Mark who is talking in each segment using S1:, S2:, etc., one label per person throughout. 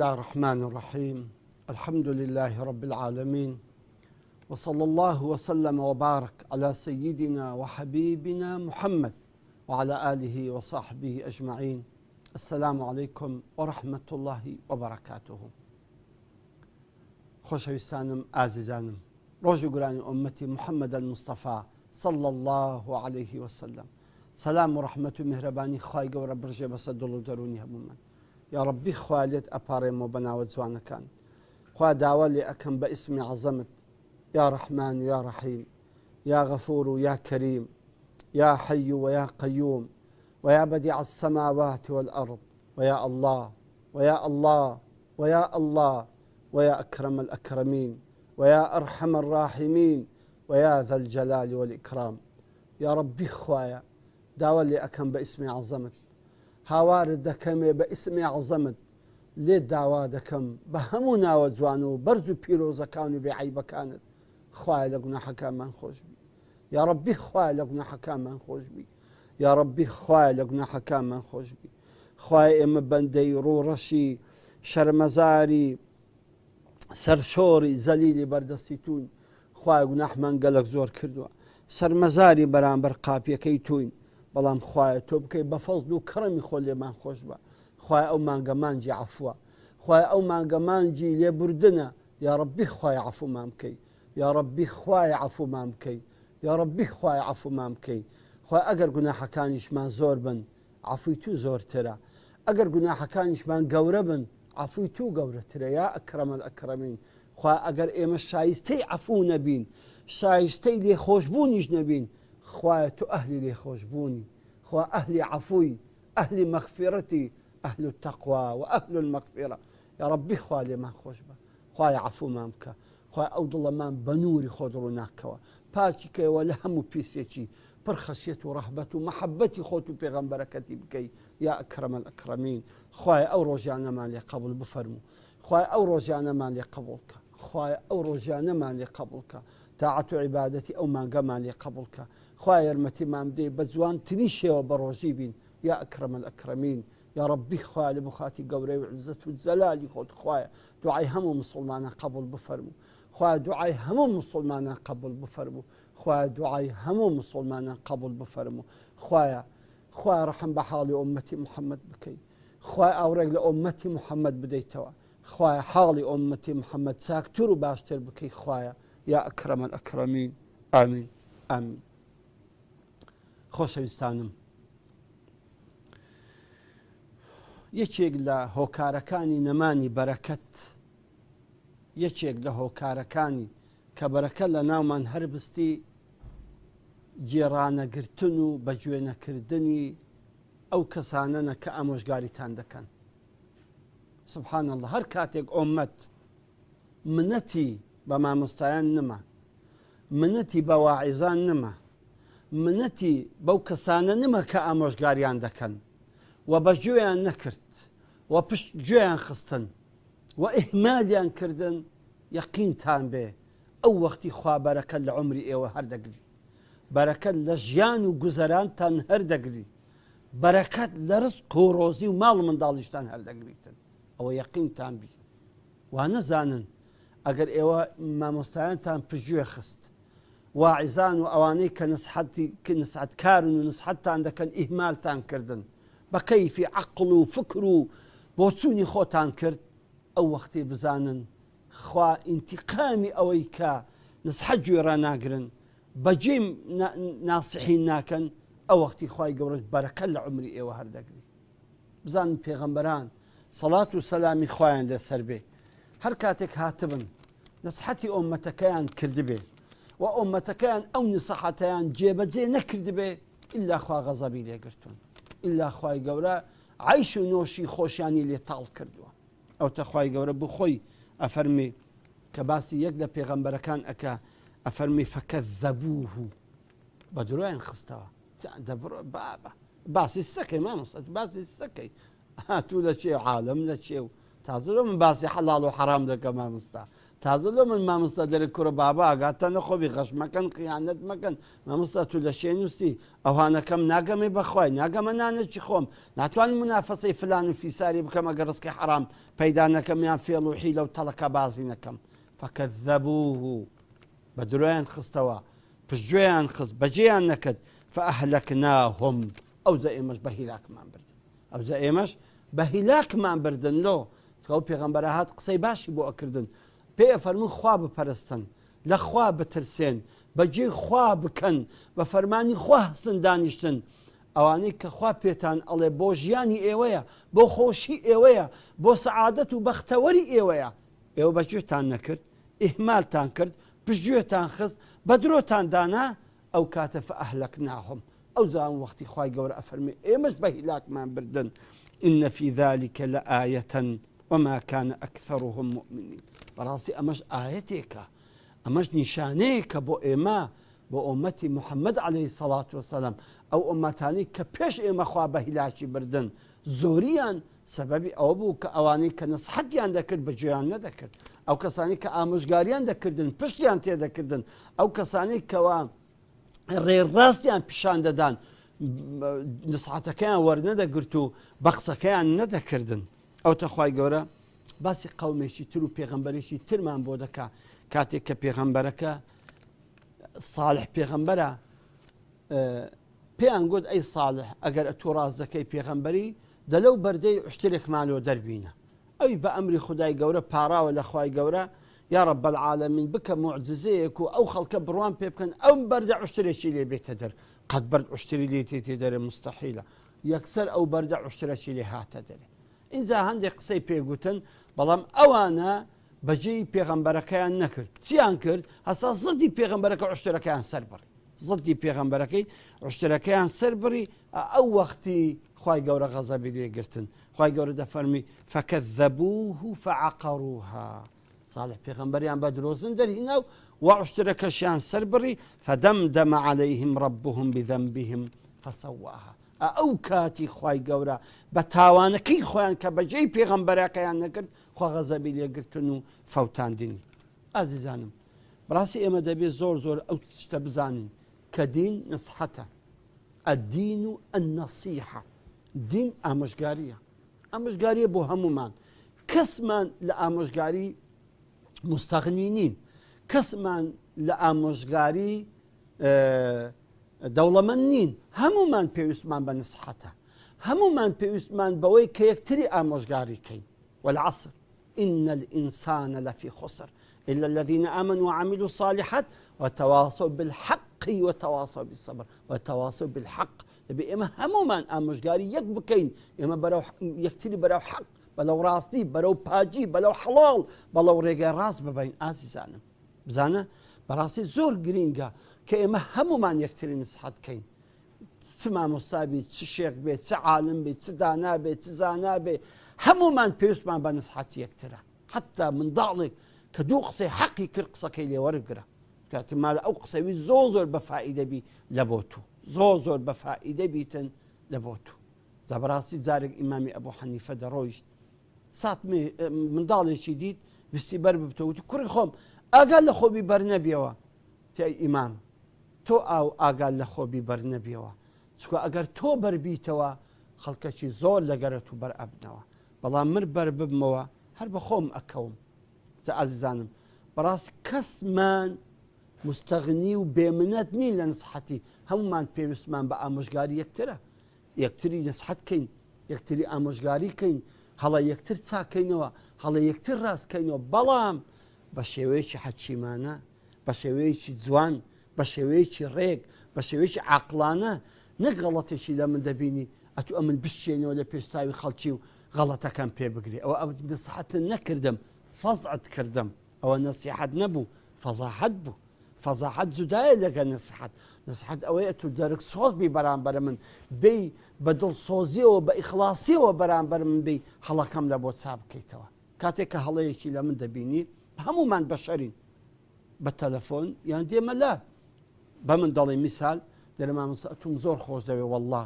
S1: الله الرحمن الرحيم. الحمد لله رب العالمين، وصلى الله وسلم وبارك على سيدنا وحبيبنا محمد وعلى آله وصحبه أجمعين. السلام عليكم ورحمة الله وبركاته. خۆشەویستانم ئازیزانم، ڕۆژی گورانی ئومەتی محەممەد المستەفا صلى الله عليه وسلم، سەلام و ڕەحمەت و میهرەبانی خوای گەورە بڕژێ بەسەر دڵ و دەرونی هەموومان. یا ڕەبی خوا لێت ئەپارێمەوە بەناوە جوانەکان، خوا داوا لێ ئەکەم بە ئیسمی عەزەمت، یا ڕەحمان و یا ڕەحیم، یا غەفور و یا کەریم، یا حەی و یا قەیوم، ويا بديع السماوات والأرض، ويا الله ويا الله ويا الله، ويا أكرم الأكرمين، ويا أرحم الراحمين، ويا ذا الجلال والإكرام. يا ربي خوايا داوا لي أكم باسمي عظمت، هاوارد دكمي باسمي عظمت، لي داوا دكم بهمونا وجوانو برزو بيروزا كانوا بعيبة كانت. خوايا لقنا حكام من خوش بي، يا ربي خوايا لقنا حكام من خوش بي، يا ربي خوايا لقنا حكام من خوش بي. خوايا إما بندي رورشي شرمزاري سەرشۆری زەلیلی بەردەستی خوای گوناحمان گەلک زۆر کردووە، سەرمەزاری بەرامبەر قاپیەکەی توین، بەڵام خوایە تۆ بکەی بە فەزڵ و کەڕەمی خۆ لێمان خۆش بە. خوای ئەو مانگەمانجی عەفووە، خوای ئەو مانگەمانجی لێبوردنە. یا ڕەبی خوای عەفومان بکەی، یا ڕەبی خوای عەفومان بکەی، یا ڕەبی خوای عەفومان بکەی. خوای ئەگەر گوناحەکانیشمان زۆر بن عەفوی تو زۆرترە، ئەگەر گوناحەکانیشمان گەورە بن عەفوی تو گەورەترە. یا ئەکرەم الئەکرەمین. خوا ئەگەر ئێمە شایستەی عەفوو نەبین، شایستەی لێخۆشبوونیش نەبین، خوایە تو ئەهلی لێخۆشبوونی، خوا ئەهلی عەفووی، ئەهلی مەغفیرەتی، ئەهل التەقوا و ئەهل المەغفیرە. یا ڕەبی خوا لێمان خۆش بە، خوایە عەفوومان بکە، خوای ئەو دڵەمان بە نووری خۆ دڕوو ناکەوە، پاچی کەوە لە هەموو پیسێکی پڕ خەشیەت و ڕەحبەت و مەحەبەتی خۆت و پێغەمبەرەکەتی بکەی. یا ئەکرەم الئەکرەمین. خوای ئەو ڕۆژانەمان لێ قەبوڵ بفەرموو، خوای ئەو ڕۆژانەمان لێ قەبوڵ کە، خوای ئەو ڕۆژانەمان لێ قەبوڵ کە، تاعەت و عیبادەتی ئەو مانگەمان لێ قەبوڵ کە. خوای یارمەتیمان بدەی بە جوانترین شێوە بە ڕۆژی بین. یا ئەکرەم الئەکرەمین. یا ڕەبی خوای لە بخاتی گەورەی و عزت و جەلالی خۆت خوایە دوعای هەموو مسڵمانان قەبوڵ بفەرموو، خوای دوعای هەموو مسڵمانان قەبوڵ بفەرموو، خوای دوعای هەموو مسڵمانان قەبوڵ بفەرموو. خوایە خوای ڕەحم بە حاڵی ئومەتی محەممەد بکەی، خوای ئاورێک لە ئومەتی محەممەد بدەیتەوە، خوای حاڵی ئومەتی محەممەد چاکتر و باشتر بکەی. خوایە یا ئەکرەم الئەکرەمین. ئامین ئامین. خۆشەویستانم، یەکێک لە هۆکارەکانی نەمانی بەرەکەت، یەکێک لە هۆکارەکانی کە بەرەکەت لە ناومان هەربستی جێڕانەگرتن و بەگوێنەکردنی ئەو کەسانەنە کە ئامۆژگاریتان دەکەن. سبحان الله، هەر کاتێک ئومەت منەتی بە مامۆستایان نەما، منەتی بە واعیزان نەما، منەتی بەو کەسانە نەما کە ئامۆژگاریان دەکەن و بەگوێیان نەکرد و پشت گوێیان خستن و ئیهمالیان کردن، یەقینتان بێ ئەو وەختی خوا بەرەکەت لە عومری ئێوە هەردەگری، بەرەکەت لە ژیان و گوزەرانتان هەردەگری، بەرەکەت لە ڕزق و ڕۆزی و ماڵ منداڵیشتان هەردەگریتن. ئەوە یەقینتان بی. وا نەزانن ئەگەر ئێوە مامۆستایانتان پشتگوێ خست، واعیزان و ئەوانەی کە نسحەتکارن و نسحەتتان دەکەن ئیهمالتان کردن، بە کەیفی عەقڵ و فکر و بۆچوونی خۆتان کرد، ئەو وەختی بزانن خوا ئینتیقامی ئەوەی کە نسحەت گوێڕا ناگرن، بەجێ ناسحین ناکەن، ئەو وەختی خوای گەورەش بەرەکەت لە عومری ئێوە هەردەگری. بزانن پێغەمبەران سەڵات و سەلامی خوایان لەسەر بێ هەر کاتێک هاتبن نسحەتی ئومەتەکەیان کردبێ و ئومەتەکەیان ئەو نسەحەتەیان جێبەجێ نەکردبێ، ئیلا خوا غەزەبی لێگرتون، ئیلا خوای گەورە عەیش و نۆشی خۆشیانی لێ تاڵ کردووە. ئەوتە خوای گەورە بۆ خۆی ئەفەرمێ کە باسی یەک لە پێغەمبەرەکان ئەکا، ئەفەرمێ فەکەذەبووه، بە درۆیان خستەوە. باسی سەکەی مامۆستا، باسی سەکەی هاتوو لە چێ عالم لە چێ و تازە من باسی حەڵاڵ و حەرام دەکەم مامۆستا، تازە لۆ من مامۆستا دەرێت کوڕە بابا ئاگاتە نەخۆبی غەش مەکەن قیانەت مەکەن مامۆستا تو لە شوێن نووسی ئەوانەکەم ناگەمێ بەخوای ناگەمە نانەکی خۆم ناتوانم منافەسەی فلان و فیساری بکەم ئەگەر ڕزقی حرام پەیدا نەکەم یان فێڵ و حیلە و تەڵەکە بازی نەکەم فەکەذەبوه بە درۆیان خستەوە پشتگوێیان خست بەجێیان نەکرد فەئەهلەکناهم ئەوجا ئێمەش بە هیلاکمان بردن ئەوجا ئێمەش بە هیلاکمان بردن لۆ ئەو پێغەمبەر هات قسەی باشی بۆ ئەکردن پێ فەرمووی خوا بپەرستن لە خوا بترسێن بەجێ خوا بکەن بە فەرمانی خوا هەستن دانیشتن ئەوانەی کە خوا پێتان ئەڵێ بۆ ژیانی ئێوەیە بۆ خۆشی ئێوەیە بۆ سەعادەت و بەختەوەری ئێوەیە ئێوە بەگوێتان نەکرد ئیهمالتان کرد پشتگوێتان خست بە درۆتان دانا ئەو کاتە فەئەهلەکناهم ئەو زان وەختی خوای گەورە ئەفەرمێ ئێمەش بە هیلاکمان بردن إن في ذلك لآية وما كان أكثرهم مؤمنين بەڕاستی ئەمەش ئاەتێکە ئەمەش نیشانەیەکە بۆ ئێمە بۆ ئومەتی محەممەد عليه سەڵات وسلام ئەو ئومەتانی کە پێش ئێمە خوا بە هیلاکی بردن زۆریان سەبەبی ئەوە بوو کە ئەوانەی کە نەسحەتیان دەکرد بەگوێیان نەدەکرد ئەو کەسانی کە ئامۆژگاریان دەکردن پشتیان تێدەکردن ئەو کەسانی کەوا ڕێڕاستیان پیشان دەدان نسحەتەکەیان وەرنەدەگرت و بەخسەکەیان نەدەکردن ئەو تەخوای گەورە باسی قەومێکی تر و پێغەمبەرێکی ترمان بۆ دەکا کاتێک کە پێغەمبەرەکە ساڵح پێغەمبەرە پێیان گوت ئەی ساڵح ئەگەر تۆ ڕاست دەکەی پێغەمبەری دەلەو بەردەی عشترێکمانەوە دەربینە ئەوی بە ئەمری خودای گەورە پاراوە لە خوای گەورە یا رب العالمین بکە معجزەیەک و ئەو خەڵکە بڕوان پێ بکەن ئەو بەردە عشترێکی لێ بێتە دەر قەت بەرد عشتری لێ تێ دەرێ مستەحیلە یەکسەر ئەو بەردە عشترەکی لێ هاتە دەرێ ئینجا هەندێک قسەی پێگوتن بەڵام ئەوانە بەجێی پێغەمبەرەکەیان نەکرد چیان کرد هەسا زدی پێغەمبەرەکە عشترەکەیان سەربڕی زدی پێغەمبەرەکەی عشترەکەیان سەربڕی ئەو وەختی خوای گەورە غەزەبی لێگرتن خوای گەورە دەفەرمی فەکەذەبوه فعەقەڕوها صالح پێغەمبەریان بە درۆزن دەرهینا و عشترەکەشیان سەربڕی فەدەمدەمە عەلەیهم ڕەبهم بذەنبهم فەسەواها ئەو کاتی خوای گەورە بە تاوانەکەی خۆیان کە بەجێی پێغەمبەرەکەیان نەکرد خوا غەزەبی لێگرتن و فەوتاندنی ئازیزانم بەڕاستی ئێمە دەبێت زۆر زۆر ئەو شتە بزانین کە دین نسحەتە الدین و النەسیحە دین ئامۆژگاریە ئامۆژگاریە بۆ هەمومان کەسمان لە ئامۆژگاری مستەغنی نین کەسمان لە ئامۆژگاری دەوڵەمەند نین هەمومان پێویستمان بە نسحەتە هەمومان پێویستمان بەوەی کە یەکتری ئامۆژگاریکەین والعصر إن الإنسان لفي خسر إلا الذين آمنوا وعملوا الصالحات وتواصوا بالحق وتواصوا بالصبر وتواصوا بالحق دەبێ ئێمە هەمومان ئامۆژگاری یەک بکەین ئێمە بەرەو یەکتری بەرەو حەق بەلەو ڕاستی بەرەو پاجی بەلەو حەڵاڵ بەڵەو ڕێگای ڕاست ببین ئازیزانم بزانە بەڕاستی زۆر گرینگە کە ئێمە هەمومان یەکتری نسحەت بکەین چ مامۆستا بێت چ شێخ بێت چ عالم بێت چ دانا بێت چ زانا بێت هەمومان پێویستمان بە نسحەتی یەکترە حتا منداڵێک کە دوو قسەی حەقی کرد قسەکەی لێ وەرگرە کاتمالە ئەو قسەوی زۆر زۆر بە فائیدەبی لە بۆ تو زۆر زۆر بە فائیدە بیتن لە بۆ تو زەبڕاستی جارێک ئیمامی ئەبوو حەنیفە دەڕۆیشت سات منداڵێکی دیت ویستی بەر ببتەوتی کوڕی خۆم ئاگال لە خۆبی بەرنەبیەوە تای ئیمام تۆ ئاو ئاگال لە خۆبی بەرنەبیەوە چکە ئەگەر تۆ بەربیتەوە خەڵکەکی زۆر لەگەرە تو بەر ئەبنەوە بەڵام من بەر ببمەوە هەر بە خۆم ئەکەوم ئازیزانم بەڕاست کەسمان مستەغنی و بێمنەت نین لە نسحەتی هەمومان پێویستمان بە ئامۆژگاری یەکترە یەکتری نسحەتکەین یەکتری ئامۆژگاریکەین هەڵە یەکتر چاکەینەوە هەڵە یەکتر ڕاستکەینەوە بەڵام بە شێوەیەکی حەکیمانە بە شێوەیەکی جوان بە شێوەیەکی ڕێک بە شێوەیەکی عاقڵانە نەک غەڵەتێکی لە من دەبینی ئەتو ئەمن بشتێنەوە لە پێشچاوی خەڵکی و غەڵەتەکان پێ بگری ئەوە ئەو نسحەتن نەکردم فەزعت کردم ئەوە نەسیحەت نەبوو فەزاحەت بوو فەزاحەت جودایە لەگە نسحەت نسحەت ئەوەیە تو دەرک سۆز بی بەرامبەر من بێ بە دڵسۆزیەوە بە ئیخلاسیەوە بەرامبەر من بێ هەڵەکەم لە بۆ چا بکەیتەوە کاتێک کە هەڵەیەکی لە من دەبینی هەمومان بەشەرین بە تەلەفۆن یان دێمەلات بە من دەڵێ میسال دەرەمامەتوم زۆر خۆش دەوێ والله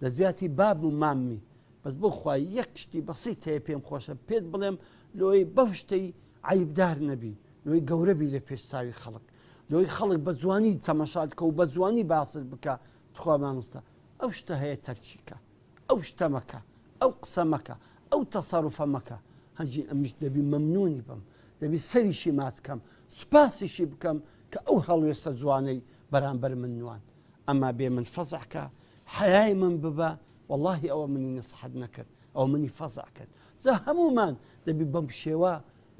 S1: لە زیاتی باب و مامی بەس بۆ خوای یەک شتی بەسیط هەیە پێم خۆشە پێت بڵێم لۆی بەو شتەی عیبدار نەبی لۆی گەورەبی لە پێشچاوی خەڵک لۆی خەڵک بە جوانی تەماشات کە و بە جوانی باست بکە تخوا مامۆستا ئەو شتە هەیە تەرکیکە ئەو شتە مەکە ئەو قسە مەکە ئەو تەسەڕوفە مەکە هەنجی ئەمیش دەبی مەمنونی بم دەبی سەریشی ماچکەم سوپاسیشی بکەم کە ئەو هەڵوێستە جوانەی بەرامبەر من نوان ئەما بێ من فەزعکە حەیای من ببە واللهی ئەوە منی نەسەحەت نەکرد ئەو منی فەزع کرد جا هەمومان دەبی بەم شێوە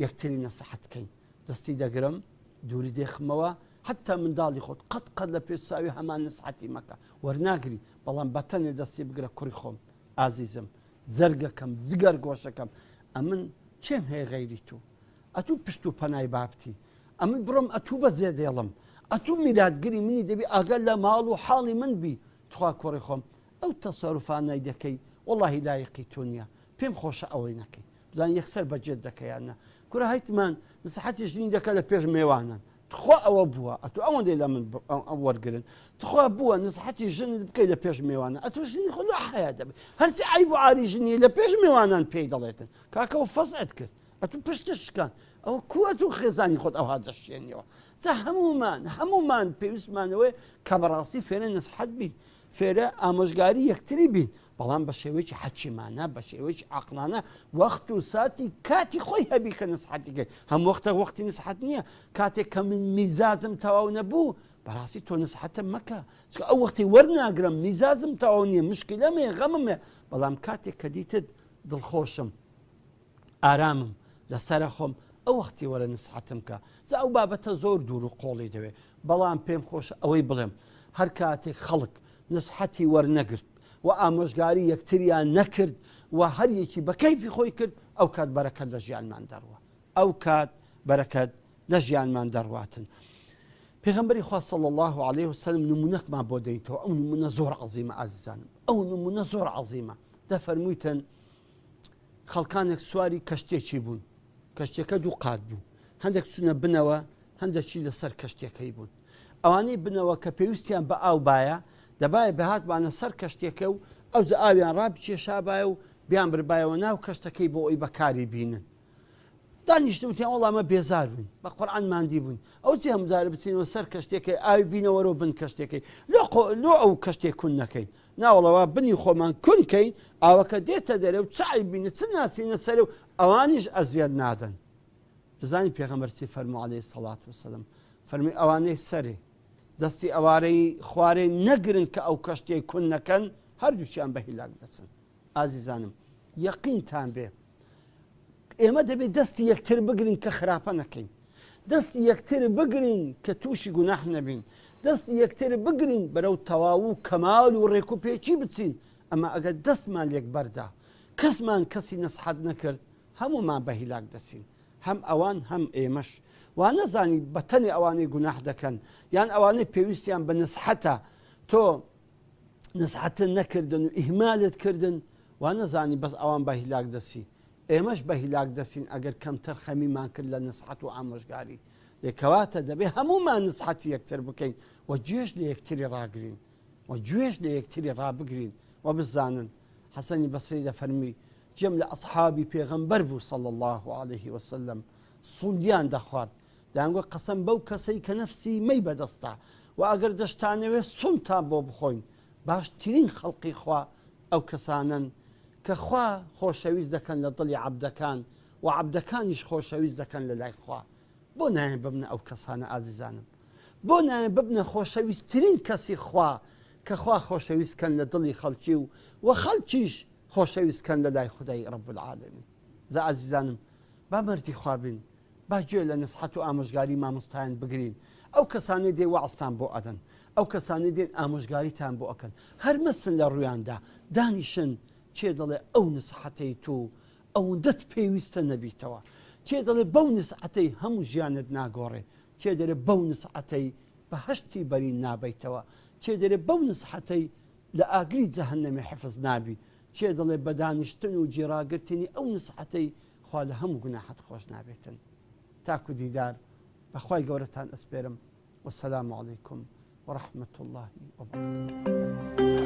S1: یەکتری نەسەحەت بکەین دەستی دەگرم دووری دێخمەوە حتا منداڵی خۆت قەت لە پێشچاوی هەمان نسحەتی مەکە وەرناگری بەڵام بەتەنێ دەستی بگرە کوڕی خۆم ئازیزم جەرگەکەم جگەر گۆشەکەم ئەمن چێم هەیە غەیری تو ئەتوو پشت و پەنای بابتی ئەمن بڕۆم ئەتوو بە زێدێڵم ئەتوو میراتگری منی دەبی ئاگەر لە ماڵ و حاڵی من بی تخوا کوڕی خۆم ئەو تەسەڕوفانەی دەکەی وەڵڵاهی لایەقی تۆ نییە پێم خۆشە ئەوەی نەکەی بزانین یەکسەر بەجێت دەکەیانە کورە هەیتمان نسحەتی ژنی دەکە لە پێش میێوانن تخوا ئەوە بووە ئەتوو ئەوەندەی لە من وەرگرن تخوا بووە نسحەتی ژنت بکەی لە پێش میێوانە ئەتوو ژنی خۆ حیا دەبێت هەرچی عیب و عاری ژنی لە پێش میێوانان پێی دەڵێتن کاکەەوە فەزعت کرد ئەتوو پشتشکان ئەوە کووەت و خێزانی خۆت ئەوها دەشێنیەوە جا هەمومان پێویستمانەوەی کە بەڕاستی فێرە نسحەت بین فێرە ئامۆژگاری یەکتری بین بەڵام بە شێوەیەکی حەکیمانە بە شێوەیەکی عەقڵانە وەخت و ساتی کاتی خۆی هەبی کە نسحەتیکەی هەموو وەختە وەختی نسحەت نییە کاتێک کە من میزازم تەواو نەبوو بەڕاستی تۆ نسحەتم مەکە چکە ئەو وەختی وەرناگرم میزازم تەواو نییە مشکلەمێ غەممێ بەڵام کاتێک کە دیتت دڵخۆشم ئارامم لەسرە خۆم ئەو وەختی وەرە نسحەتم کە جا ئەو بابەتە زۆر دوور و قۆڵی دەوێت بەڵام پێم خۆشە ئەوەی بڵێم هەر کاتێک خەڵک نسحەتی وەرنەگرت و ئامۆژگاری یەکتریان نەکرد و هەر یەکی بە کەیفی خۆی کرد ئەو کات بەرەکەت لە ژیانمان دەڕوە ئەو کات بەرەکەت لە ژیانمان دەڕواتن پێغەمبەری خوا صلی الله عليه وسلم نمونەکمان بۆ دەینەوە ئەو نمونە زۆر عەزیمە ئازیزانم ئەو نمونە زۆر عەزیمە دەفەرموویتن خەڵکانێک سواری کەشتێکی بوون کەشتێکە دوو قات بوو هەندێک چوونە بنەوە هەندێکی لەسەر کەشتێکەی بوون ئەوانەی بنەوە کە پێویستیان بە ئاو باە دەبایە بەهاتبانە سەر کەشتێکە و ئەو جە ئاویان ڕابکێشابایە و بیان بربایەوە ناو کەشتەکەی بۆ ئەوی بەکاری بینن دانیشتوتیان وەڵامە بێزار بوون بە قورئان ماندی بوون ئەو چی هەمجارە بچینەوە سەر کەشتێکی ئاوی بینەوەرەوە بن کەشتێکی لۆ ئەو کەشتێک کون نەکەین ناوەڵەوە بنی خۆمان کونکەین ئاوەکە دێتە دەرێ و چای بینە چ ناسینە سەرێ و ئەوانیش ئەزیەت نادەن دەزانی پێغەمبەر چی فەرموو عەلەیهی سەڵات وسەلام فەرمووی ئەوانەی سەرێ دەستی ئەوارەی خوارێ نەگرن کە ئەو کەشتێک کون نەکەن هەردووچیان بە هیلاک دەچن ئازیزانم یەقینتان بێ ئێمە دەبێت دەستی یەکتر بگرین کە خراپە نەکەین دەستی یەکتر بگرین کە تووشی گوناح نەبین دەستی یەکتر بگرین بەرەو تەواو و کەمال و ڕێک و پێچی بچین ئەمە ئەگەر دەستمان لێک بەردا کەسمان کەسی نەسحەت نەکرد هەمومان بە هیلاک دەچین هەم ئەوان هەم ئێمەش وا نەزانی بەتەنێ ئەوانەی گوناح دەکەن یان ئەوانەی پێویستیان بە نسحەتە تۆ نسحەتت نەکردن و ئیهمالت کردن وا نەزانی بەس ئەوان بە هیلاک دەسی ئێمەش بە هیلاک دەسین ئەگەر کەمتر خەمیمان کرد لە نسحەت و ئامۆژگاری لێکەواتە دەبێت هەمومان نسحەتی یەکتر بکەین و گوێش لە یەکتری ڕاگرین و گوێش لە یەکتری ڕابگرین و بزانن حەسەنی بەسری دەفەرمی جێم لە ئەسحابی پێغەمبەر بوو صلی الله عليه وسلم سوندیان دەخوارد دەیانگوت قەسەم بەو کەسەی کە نەفسی مەی بەدەستە و ئەگەر دەشتانەوێت سونتان بۆ بخۆین باشترین خەڵقی خوا ئەو کەسانن کە خوا خۆشەویست دەکەن لە دڵی عەبدەکان و عەبدەکانیش خۆشەویست دەکەن لە لای خوا بۆ نایەن ببنە ئەو کەسانە ئازیزانم بۆ نایەن ببنە خۆشەویستترین کەسی خوا کە خوا خۆشەویستکەن لە دڵی خەڵکی و خەڵکیش خۆشەویستکەن لە لای خودای ڕەب العالەمین زە ئازیزانم با مەردی خوا بین با گوێ لە نسحەت و ئامۆژگاری مامۆستایان بگرین ئەو کەسانەی دێ وەعزتان بۆ ئەدەن ئەو کەسانەی دێن ئامۆژگاریتان بۆ ئەکەن هەر مەسن لە ڕوویاندا دانیشن چێ دەڵێ ئەو نسحەتەی تو ئەوەندەت پێویستە نەبیتەوە چێ دەڵێ بەو نسحەتەی هەموو ژیانت ناگۆڕێ چێ دەرێ بەو نسحەتەی بەهەشتی بەرین نابیتەوە چێ دەرێ بەو نسحەتەی لە ئاگری جەهەنەمی حفظ نابی چێ دەڵێ بە دانیشتن و جێڕاگرتنی ئەو نسحەتەی خوا لە هەموو گوناحەت خۆش نابێتن تاکو دیدار بەخوای گەورەتان ئەسپێرم وەسەلام عەلەیکم ورحمة الله وبركاته.